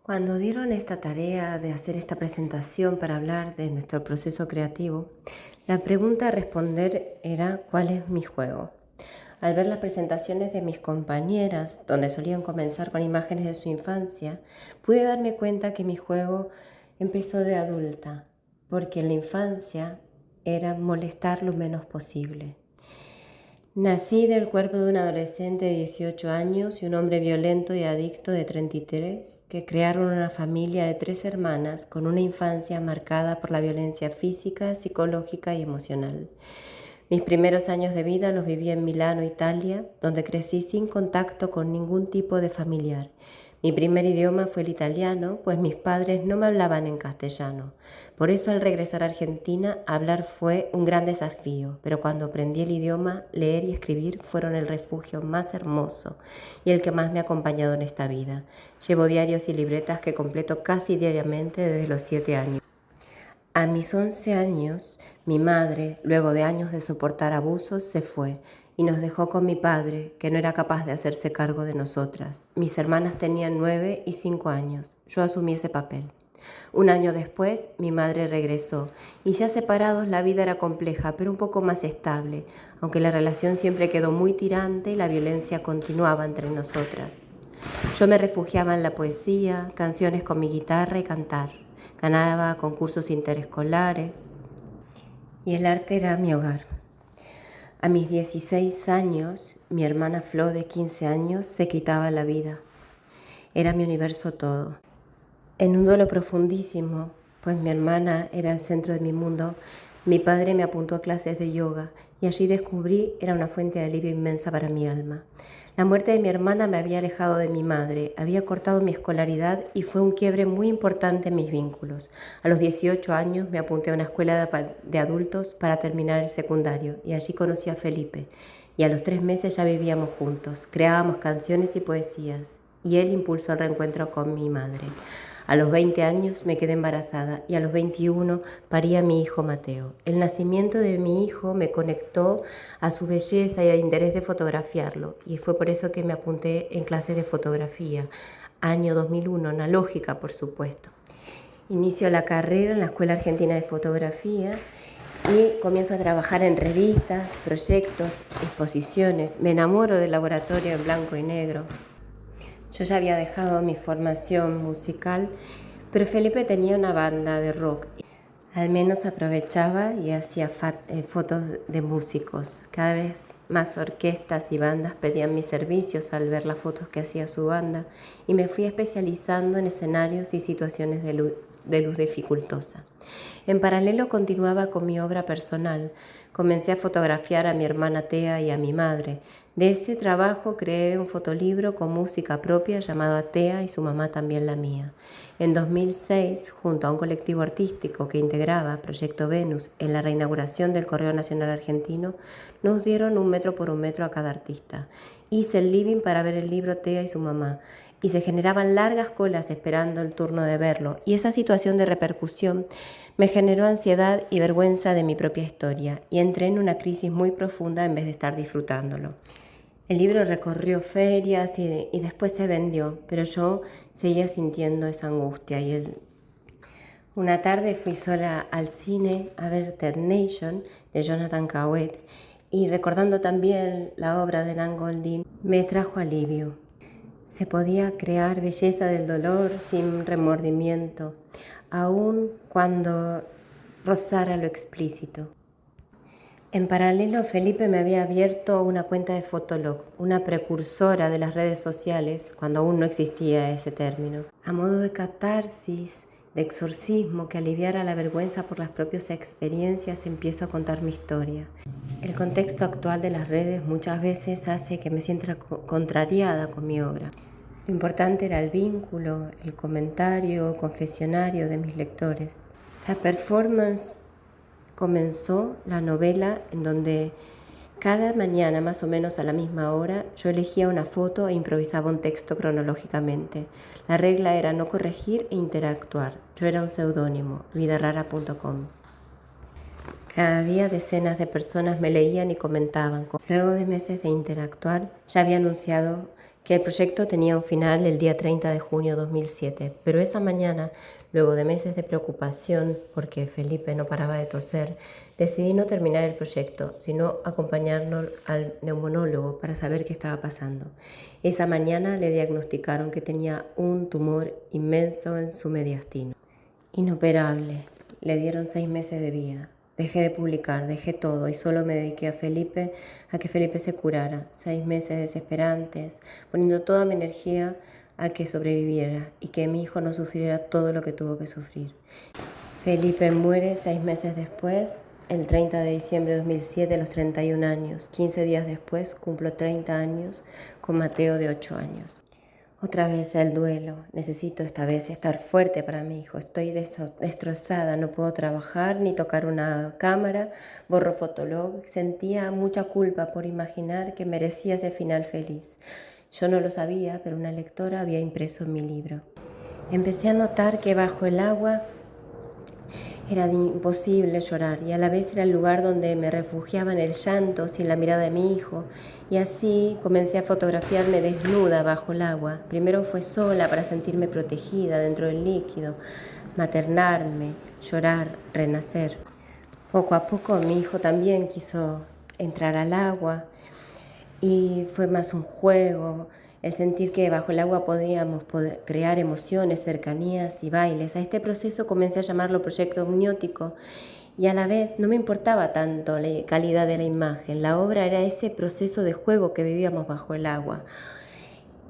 Cuando dieron esta tarea de hacer esta presentación para hablar de nuestro proceso creativo, la pregunta a responder era ¿cuál es mi juego? Al ver las presentaciones de mis compañeras, donde solían comenzar con imágenes de su infancia, pude darme cuenta que mi juego empezó de adulta, porque en la infancia era molestar lo menos posible. Nací del cuerpo de un adolescente de 18 años y un hombre violento y adicto de 33 que crearon una familia de 3 hermanas con una infancia marcada por la violencia física, psicológica y emocional. Mis primeros años de vida los viví en Milano, Italia, donde crecí sin contacto con ningún tipo de familiar. Mi primer idioma fue el italiano, pues mis padres no me hablaban en castellano. Por eso al regresar a Argentina, hablar fue un gran desafío, pero cuando aprendí el idioma, leer y escribir fueron el refugio más hermoso y el que más me ha acompañado en esta vida. Llevo diarios y libretas que completo casi diariamente desde los 7 años. A mis 11 años, mi madre, luego de años de soportar abusos, se fue y nos dejó con mi padre, que no era capaz de hacerse cargo de nosotras. Mis hermanas tenían 9 y 5 años. Yo asumí ese papel. Un año después, mi madre regresó y ya separados la vida era compleja, pero un poco más estable, aunque la relación siempre quedó muy tirante y la violencia continuaba entre nosotras. Yo me refugiaba en la poesía, canciones con mi guitarra y cantar. Ganaba concursos interescolares y el arte era mi hogar. A mis 16 años, mi hermana Flo, de 15 años, se quitaba la vida. Era mi universo todo. En un duelo profundísimo, pues mi hermana era el centro de mi mundo, mi padre me apuntó a clases de yoga y allí descubrí era una fuente de alivio inmensa para mi alma. La muerte de mi hermana me había alejado de mi madre, había cortado mi escolaridad y fue un quiebre muy importante en mis vínculos. A los 18 años me apunté a una escuela de adultos para terminar el secundario y allí conocí a Felipe. Y a los 3 meses ya vivíamos juntos, creábamos canciones y poesías y él impulsó el reencuentro con mi madre. A los 20 años me quedé embarazada y a los 21 parí a mi hijo Mateo. El nacimiento de mi hijo me conectó a su belleza y al interés de fotografiarlo y fue por eso que me apunté en clases de fotografía. Año 2001, analógica por supuesto. Inicio la carrera en la Escuela Argentina de Fotografía y comienzo a trabajar en revistas, proyectos, exposiciones. Me enamoro del laboratorio en blanco y negro. Yo ya había dejado mi formación musical, pero Felipe tenía una banda de rock. Al menos aprovechaba y hacía fotos de músicos. Cada vez más orquestas y bandas pedían mis servicios al ver las fotos que hacía su banda y me fui especializando en escenarios y situaciones de luz dificultosa. En paralelo continuaba con mi obra personal. Comencé a fotografiar a mi hermana Tea y a mi madre. De ese trabajo creé un fotolibro con música propia llamado Atea y su mamá también la mía. En 2006, junto a un colectivo artístico que integraba Proyecto Venus en la reinauguración del Correo Nacional Argentino, nos dieron 1 metro por 1 metro a cada artista. Hice el living para ver el libro Tea y su mamá y se generaban largas colas esperando el turno de verlo, y esa situación de repercusión me generó ansiedad y vergüenza de mi propia historia y entré en una crisis muy profunda en vez de estar disfrutándolo. El libro recorrió ferias y después se vendió, pero yo seguía sintiendo esa angustia. Una tarde fui sola al cine a ver Damnation de Jonathan Cohen y recordando también la obra de Nan Goldin, me trajo alivio. Se podía crear belleza del dolor sin remordimiento, aun cuando rozara lo explícito. En paralelo, Felipe me había abierto una cuenta de Fotolog, una precursora de las redes sociales cuando aún no existía ese término. A modo de catarsis, de exorcismo que aliviara la vergüenza por las propias experiencias, empiezo a contar mi historia. El contexto actual de las redes muchas veces hace que me sienta contrariada con mi obra. Lo importante era el vínculo, el comentario, confesionario de mis lectores. La performance comenzó la novela en donde cada mañana, más o menos a la misma hora, yo elegía una foto e improvisaba un texto cronológicamente. La regla era no corregir e interactuar. Yo era un seudónimo, vidarara.com. Cada día decenas de personas me leían y comentaban. Luego de meses de interactuar, ya había anunciado que el proyecto tenía un final el día 30 de junio de 2007, pero esa mañana, luego de meses de preocupación porque Felipe no paraba de toser, decidí no terminar el proyecto, sino acompañarlo al neumonólogo para saber qué estaba pasando. Esa mañana le diagnosticaron que tenía un tumor inmenso en su mediastino. Inoperable. Le dieron 6 meses de vida. Dejé de publicar, dejé todo y solo me dediqué a que Felipe se curara. 6 meses desesperantes, poniendo toda mi energía a que sobreviviera y que mi hijo no sufriera todo lo que tuvo que sufrir. Felipe muere 6 meses después, el 30 de diciembre de 2007, a los 31 años. 15 días después cumplo 30 años con Mateo de 8 años. Otra vez el duelo. Necesito esta vez estar fuerte para mi hijo. Estoy destrozada, no puedo trabajar ni tocar una cámara. Borro Fotolog. Sentía mucha culpa por imaginar que merecía ese final feliz. Yo no lo sabía, pero una lectora había impreso en mi libro. Empecé a notar que bajo el agua era imposible llorar y a la vez era el lugar donde me refugiaba en el llanto sin la mirada de mi hijo. Y así comencé a fotografiarme desnuda bajo el agua. Primero fue sola para sentirme protegida dentro del líquido, maternarme, llorar, renacer. Poco a poco mi hijo también quiso entrar al agua y fue más un juego, el sentir que bajo el agua podíamos crear emociones, cercanías y bailes. A este proceso comencé a llamarlo proyecto amniótico y a la vez no me importaba tanto la calidad de la imagen. La obra era ese proceso de juego que vivíamos bajo el agua.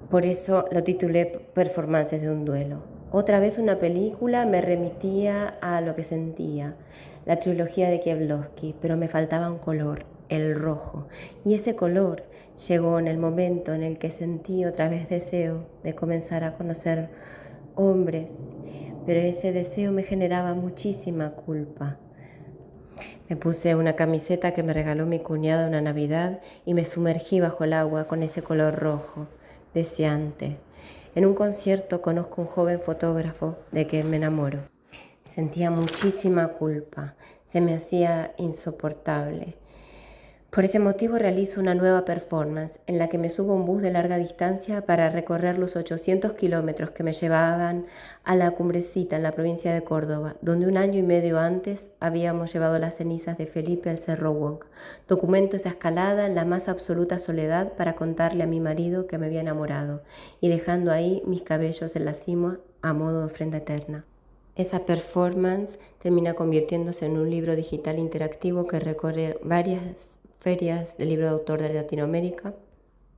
Por eso lo titulé Performances de un duelo. Otra vez una película me remitía a lo que sentía, la trilogía de Kieslowski, pero me faltaba un color, el rojo. Y ese color llegó en el momento en el que sentí otra vez deseo de comenzar a conocer hombres, pero ese deseo me generaba muchísima culpa. Me puse una camiseta que me regaló mi cuñada una Navidad y me sumergí bajo el agua con ese color rojo, deseante. En un concierto conozco a un joven fotógrafo de que me enamoro. Sentía muchísima culpa, se me hacía insoportable. Por ese motivo realizo una nueva performance en la que me subo a un bus de larga distancia para recorrer los 800 kilómetros que me llevaban a la Cumbrecita en la provincia de Córdoba, donde 1 año y medio antes habíamos llevado las cenizas de Felipe al Cerro Wong. Documento esa escalada en la más absoluta soledad para contarle a mi marido que me había enamorado y dejando ahí mis cabellos en la cima a modo de ofrenda eterna. Esa performance termina convirtiéndose en un libro digital interactivo que recorre varias ferias del libro de autor de Latinoamérica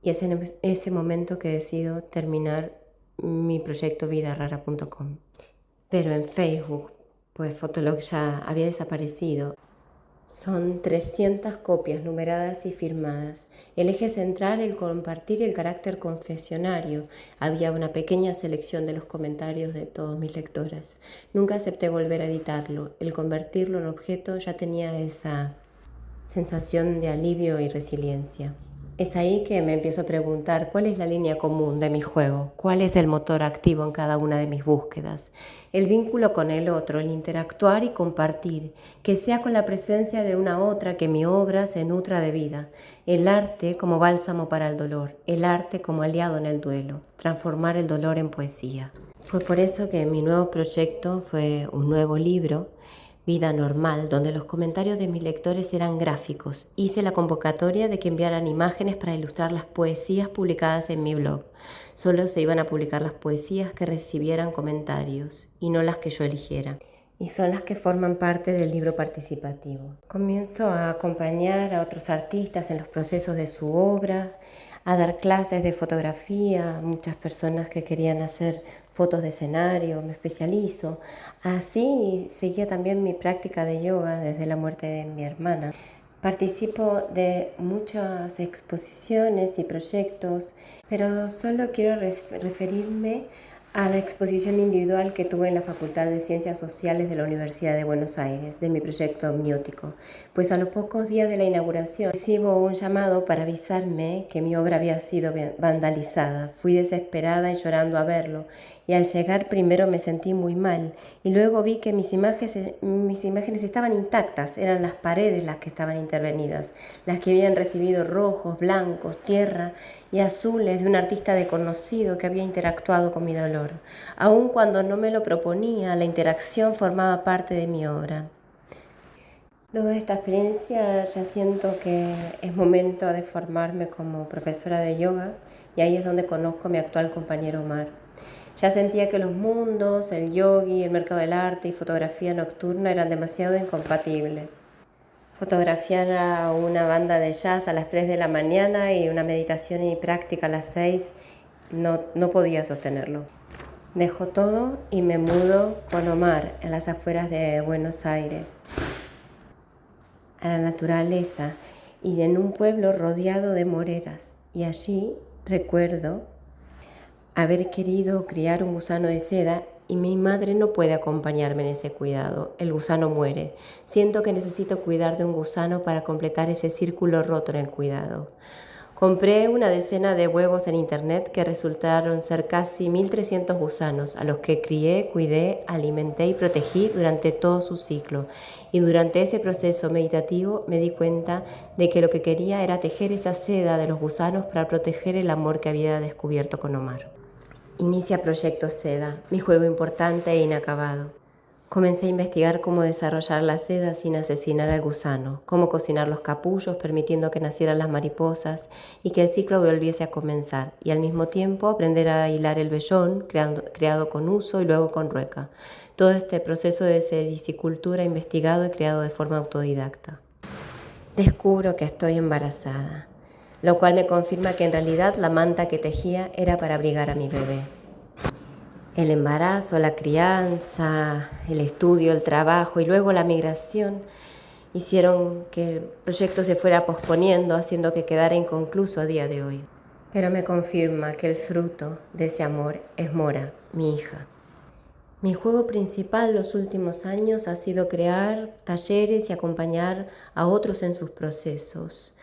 y es en ese momento que decido terminar mi proyecto vidarara.com. Pero en Facebook, pues Fotolog ya había desaparecido. Son 300 copias numeradas y firmadas. El eje central, el compartir y el carácter confesionario. Había una pequeña selección de los comentarios de todos mis lectores. Nunca acepté volver a editarlo. El convertirlo en objeto ya tenía esa sensación de alivio y resiliencia. Es ahí que me empiezo a preguntar cuál es la línea común de mi juego, cuál es el motor activo en cada una de mis búsquedas. El vínculo con el otro, el interactuar y compartir, que sea con la presencia de una otra que mi obra se nutra de vida. El arte como bálsamo para el dolor, el arte como aliado en el duelo, transformar el dolor en poesía. Fue por eso que mi nuevo proyecto fue un nuevo libro, Vida Normal, donde los comentarios de mis lectores eran gráficos. Hice la convocatoria de que enviaran imágenes para ilustrar las poesías publicadas en mi blog. Solo se iban a publicar las poesías que recibieran comentarios y no las que yo eligiera. Y son las que forman parte del libro participativo. Comienzo a acompañar a otros artistas en los procesos de su obra, a dar clases de fotografía a muchas personas que querían hacer fotos de escenario, me especializo. Así seguía también mi práctica de yoga desde la muerte de mi hermana. Participo de muchas exposiciones y proyectos, pero solo quiero referirme a la exposición individual que tuve en la Facultad de Ciencias Sociales de la Universidad de Buenos Aires, de mi proyecto amniótico, pues a los pocos días de la inauguración recibo un llamado para avisarme que mi obra había sido vandalizada. Fui desesperada y llorando a verlo, y al llegar primero me sentí muy mal y luego vi que mis imágenes estaban intactas, eran las paredes las que estaban intervenidas, las que habían recibido rojos, blancos, tierra y azules de un artista desconocido que había interactuado con mi dolor. Aun cuando no me lo proponía, la interacción formaba parte de mi obra. Luego de esta experiencia ya siento que es momento de formarme como profesora de yoga y ahí es donde conozco a mi actual compañero Omar. Ya sentía que los mundos, el yogi, el mercado del arte y fotografía nocturna eran demasiado incompatibles. Fotografiar a una banda de jazz a las 3 de la mañana y una meditación y práctica a las 6 no podía sostenerlo. Dejo todo y me mudo con Omar en las afueras de Buenos Aires, a la naturaleza y en un pueblo rodeado de moreras. Y allí recuerdo haber querido criar un gusano de seda y mi madre no puede acompañarme en ese cuidado. El gusano muere. Siento que necesito cuidar de un gusano para completar ese círculo roto en el cuidado. Compré una decena de huevos en internet que resultaron ser casi 1.300 gusanos, a los que crié, cuidé, alimenté y protegí durante todo su ciclo. Y durante ese proceso meditativo me di cuenta de que lo que quería era tejer esa seda de los gusanos para proteger el amor que había descubierto con Omar. Inicia Proyecto Seda, mi juego importante e inacabado. Comencé a investigar cómo desarrollar la seda sin asesinar al gusano, cómo cocinar los capullos permitiendo que nacieran las mariposas y que el ciclo volviese a comenzar, y al mismo tiempo aprender a hilar el vellón, creado con uso y luego con rueca. Todo este proceso de sericicultura investigado y creado de forma autodidacta. Descubro que estoy embarazada, lo cual me confirma que en realidad la manta que tejía era para abrigar a mi bebé. El embarazo, la crianza, el estudio, el trabajo y luego la migración hicieron que el proyecto se fuera posponiendo, haciendo que quedara inconcluso a día de hoy. Pero me confirma que el fruto de ese amor es Mora, mi hija. Mi juego principal los últimos años ha sido crear talleres y acompañar a otros en sus procesos,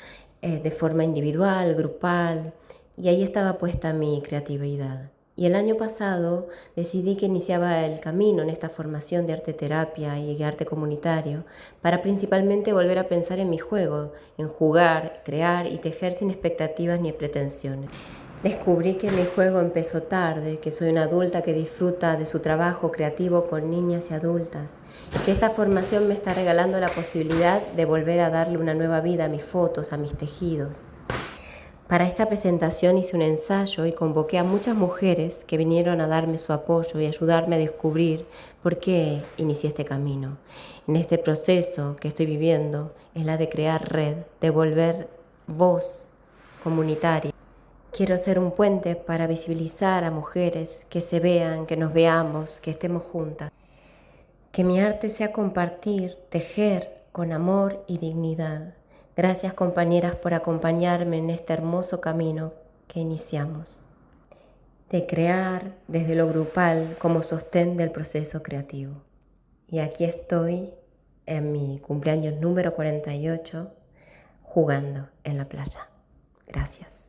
de forma individual, grupal, y ahí estaba puesta mi creatividad. Y el año pasado decidí que iniciaba el camino en esta formación de arte terapia y arte comunitario para principalmente volver a pensar en mi juego, en jugar, crear y tejer sin expectativas ni pretensiones. Descubrí que mi juego empezó tarde, que soy una adulta que disfruta de su trabajo creativo con niñas y adultas, y que esta formación me está regalando la posibilidad de volver a darle una nueva vida a mis fotos, a mis tejidos. Para esta presentación hice un ensayo y convoqué a muchas mujeres que vinieron a darme su apoyo y ayudarme a descubrir por qué inicié este camino. En este proceso que estoy viviendo es la de crear red, de volver voz comunitaria. Quiero ser un puente para visibilizar a mujeres, que se vean, que nos veamos, que estemos juntas. Que mi arte sea compartir, tejer con amor y dignidad. Gracias, compañeras, por acompañarme en este hermoso camino que iniciamos, de crear desde lo grupal como sostén del proceso creativo. Y aquí estoy en mi cumpleaños número 48, jugando en la playa. Gracias.